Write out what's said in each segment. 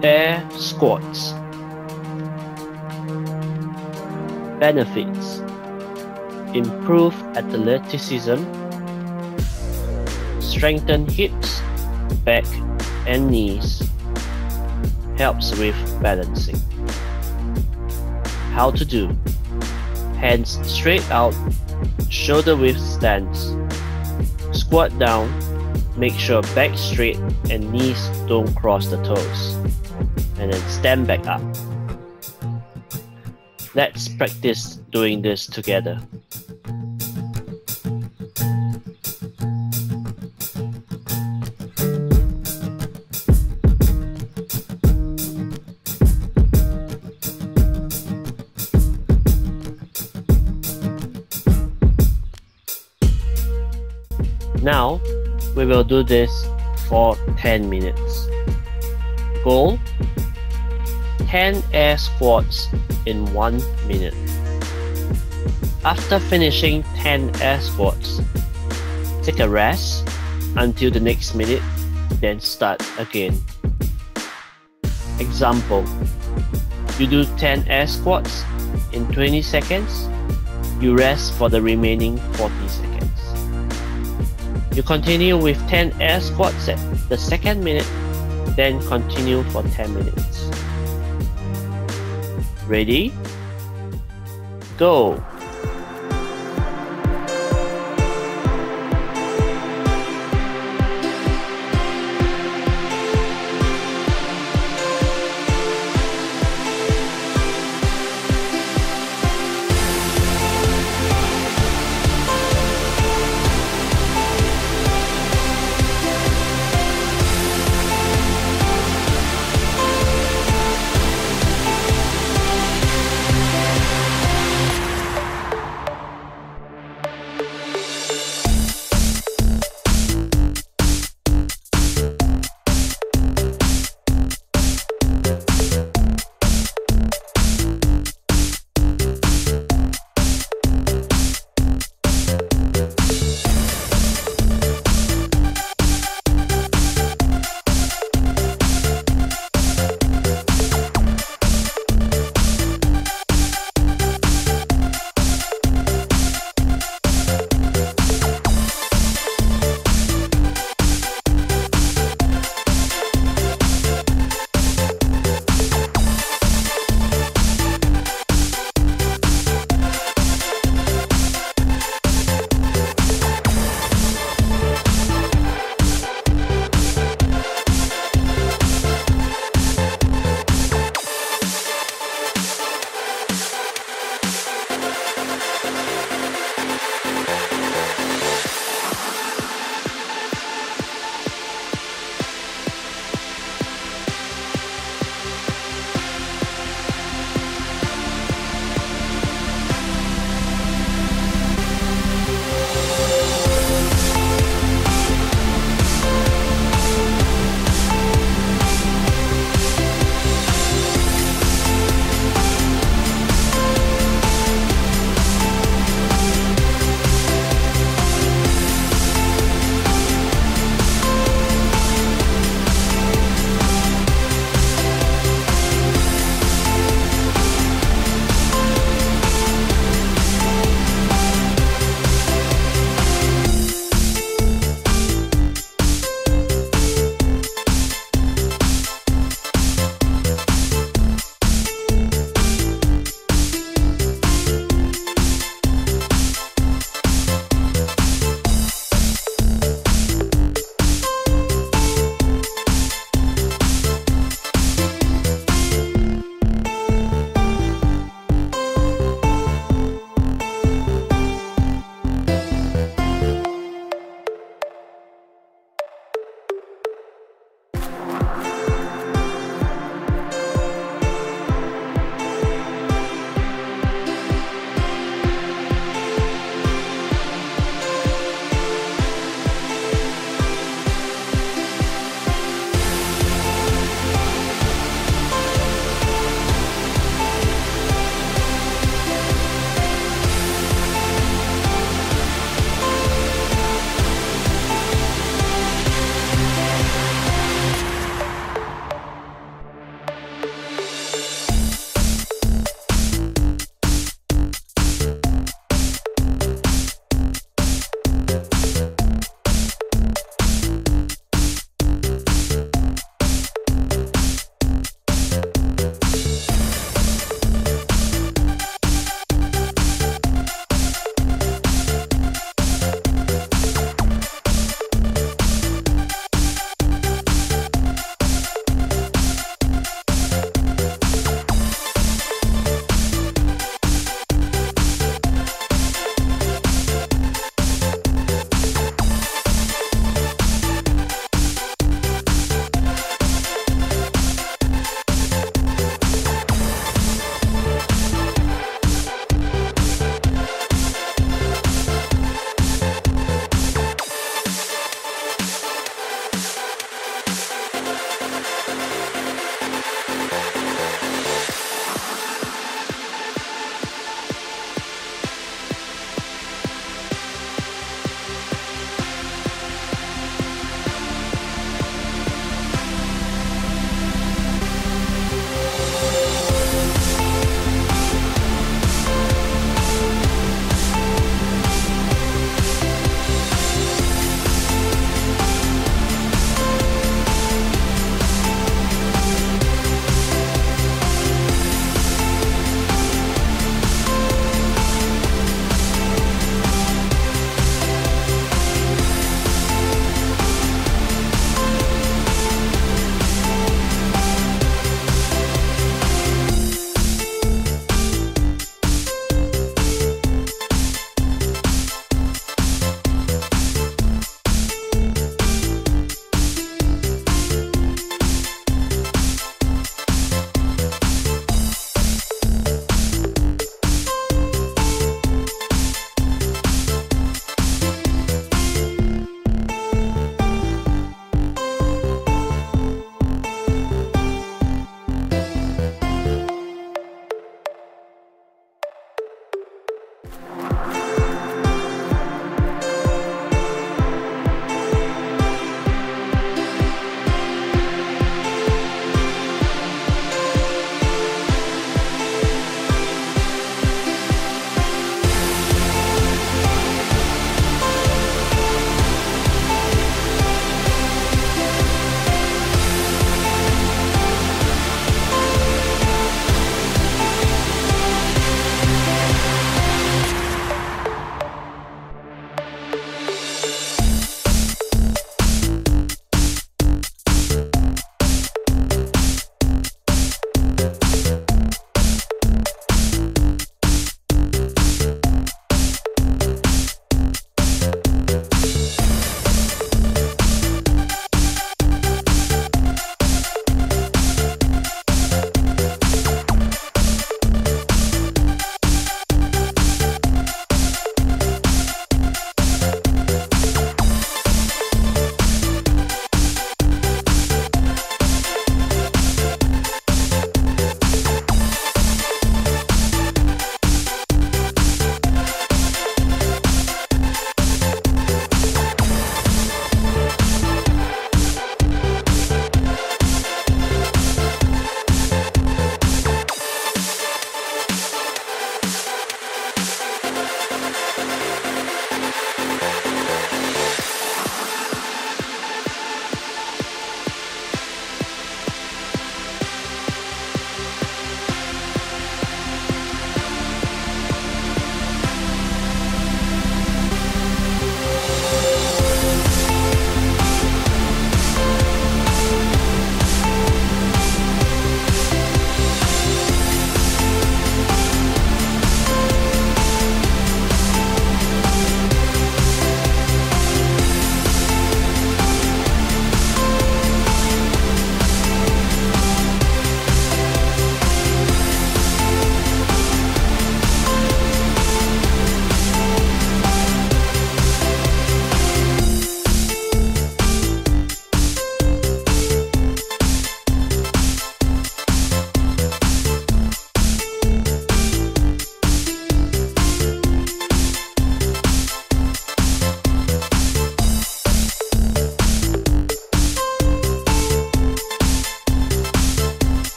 Air squats. Benefits: improve athleticism, strengthen hips, back and knees, helps with balancing. How to do: hands straight out, shoulder width stance, squat down, make sure back straight and knees don't cross the toes, and then stand back up. Let's practice doing this together. Now, we will do this for 10 minutes. Goal: 10 air squats in 1 minute. After finishing 10 air squats, take a rest until the next minute, then start again. Example: you do 10 air squats in 20 seconds, you rest for the remaining 40 seconds. You continue with 10 air squats at the second minute, then continue for 10 minutes. Ready? Go!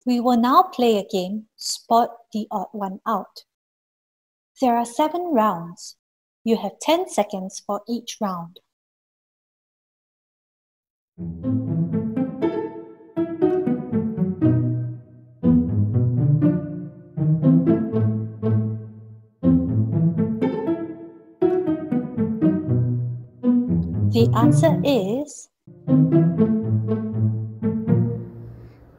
We will now play a game, Spot the Odd One Out. There are 7 rounds. You have 10 seconds for each round. The answer is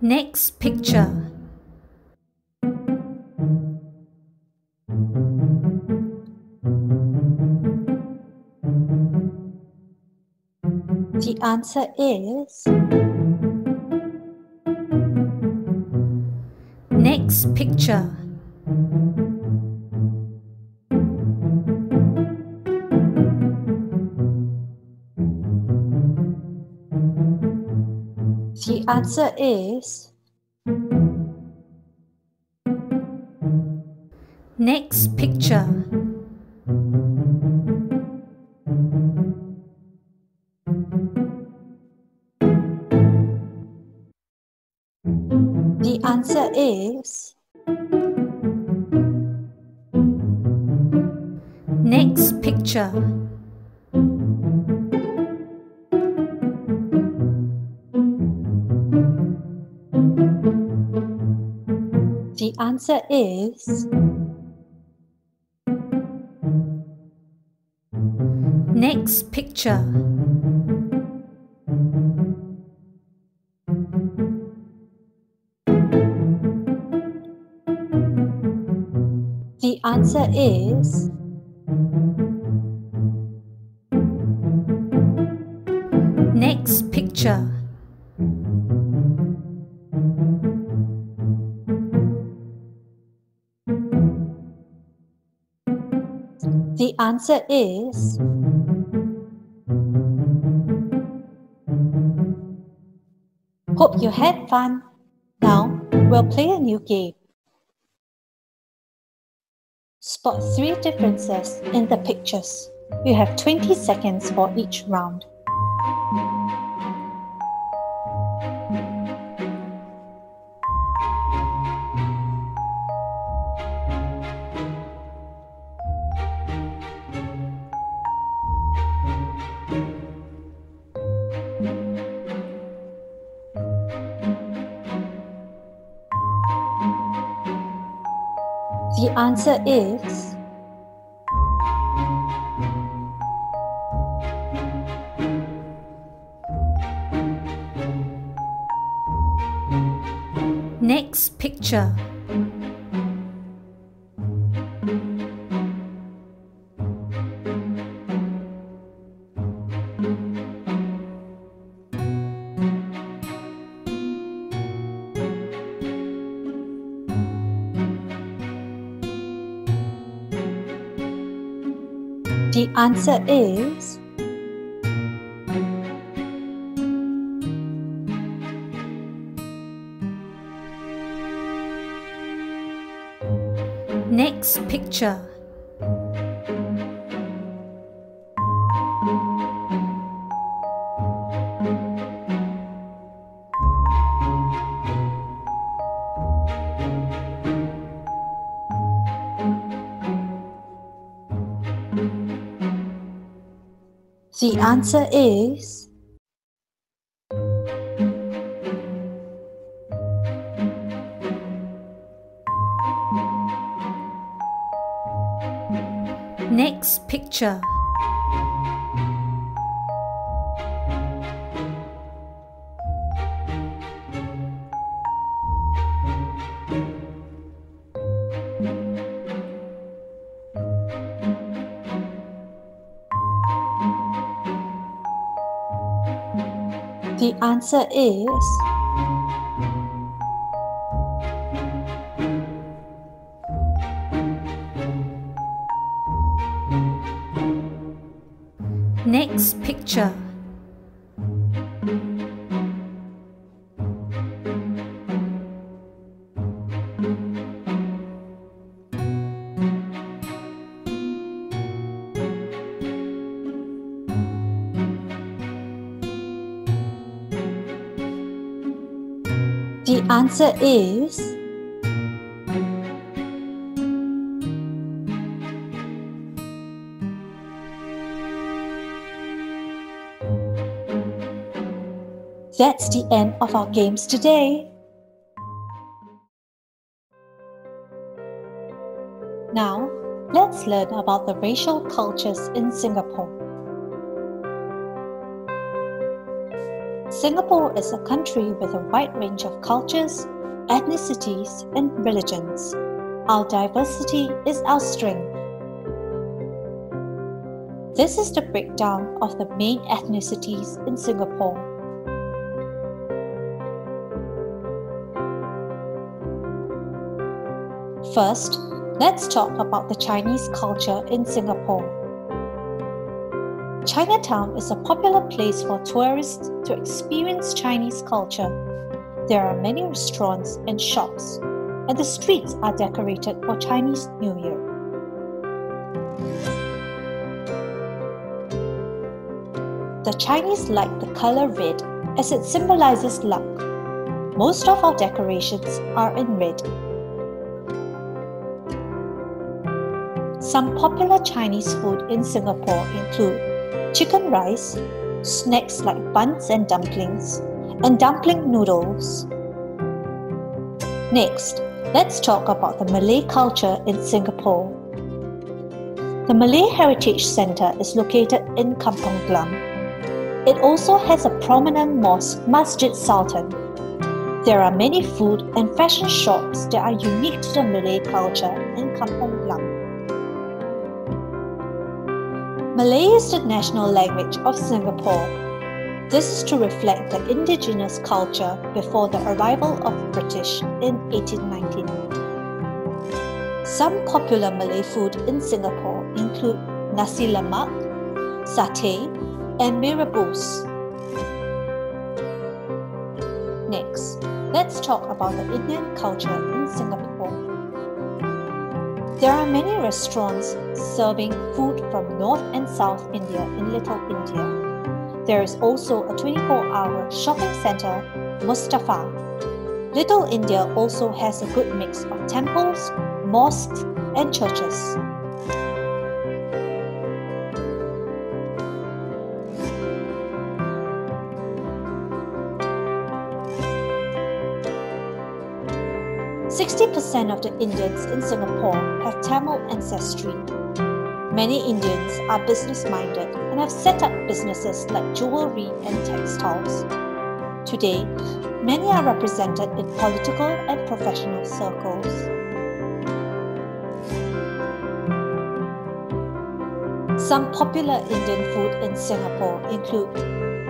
next picture. The answer is next picture. The answer is next picture. The answer is next picture. The answer is next picture. The answer is next picture. The answer is hope you had fun. Now we'll play a new game. Spot 3 differences in the pictures. You have 20 seconds for each round. The answer is next picture. The answer is next picture. The answer is next picture. The answer is Next picture. The answer is That's the end of our games today. Now, let's learn about the racial cultures in Singapore. Singapore is a country with a wide range of cultures, ethnicities, and religions. Our diversity is our strength. This is the breakdown of the main ethnicities in Singapore. First, let's talk about the Chinese culture in Singapore. Chinatown is a popular place for tourists to experience Chinese culture. There are many restaurants and shops, and the streets are decorated for Chinese New Year. The Chinese like the color red as it symbolizes luck. Most of our decorations are in red. Some popular Chinese food in Singapore include chicken rice, snacks like buns and dumplings, and dumpling noodles. Next, let's talk about the Malay culture in Singapore. The Malay Heritage Centre is located in Kampong Glam. It also has a prominent mosque, Masjid Sultan. There are many food and fashion shops that are unique to the Malay culture in Kampong Glam. Malay is the national language of Singapore. This is to reflect the indigenous culture before the arrival of British in 1819. Some popular Malay food in Singapore include nasi lemak, satay, and mee rebus. Next, let's talk about the Indian culture in Singapore. There are many restaurants serving food from North and South India in Little India. There is also a 24-hour shopping centre, Mustafa. Little India also has a good mix of temples, mosques, and churches. % of the Indians in Singapore have Tamil ancestry. Many Indians are business-minded and have set up businesses like jewelry and textiles. Today, many are represented in political and professional circles. Some popular Indian food in Singapore include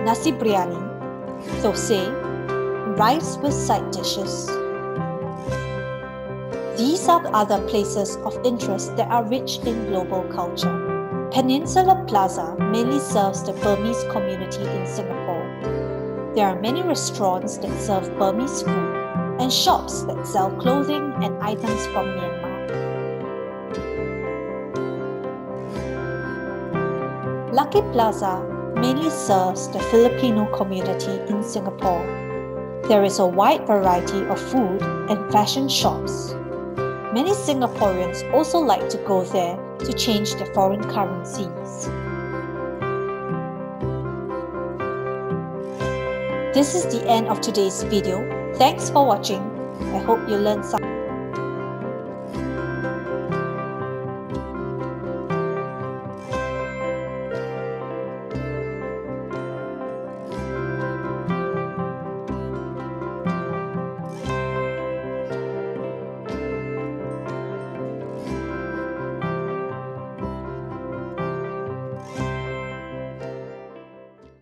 nasi biryani, thosai, rice with side dishes. These are other places of interest that are rich in global culture. Peninsula Plaza mainly serves the Burmese community in Singapore. There are many restaurants that serve Burmese food and shops that sell clothing and items from Myanmar. Lucky Plaza mainly serves the Filipino community in Singapore. There is a wide variety of food and fashion shops. Many Singaporeans also like to go there to change their foreign currencies. This is the end of today's video. Thanks for watching. I hope you learned something.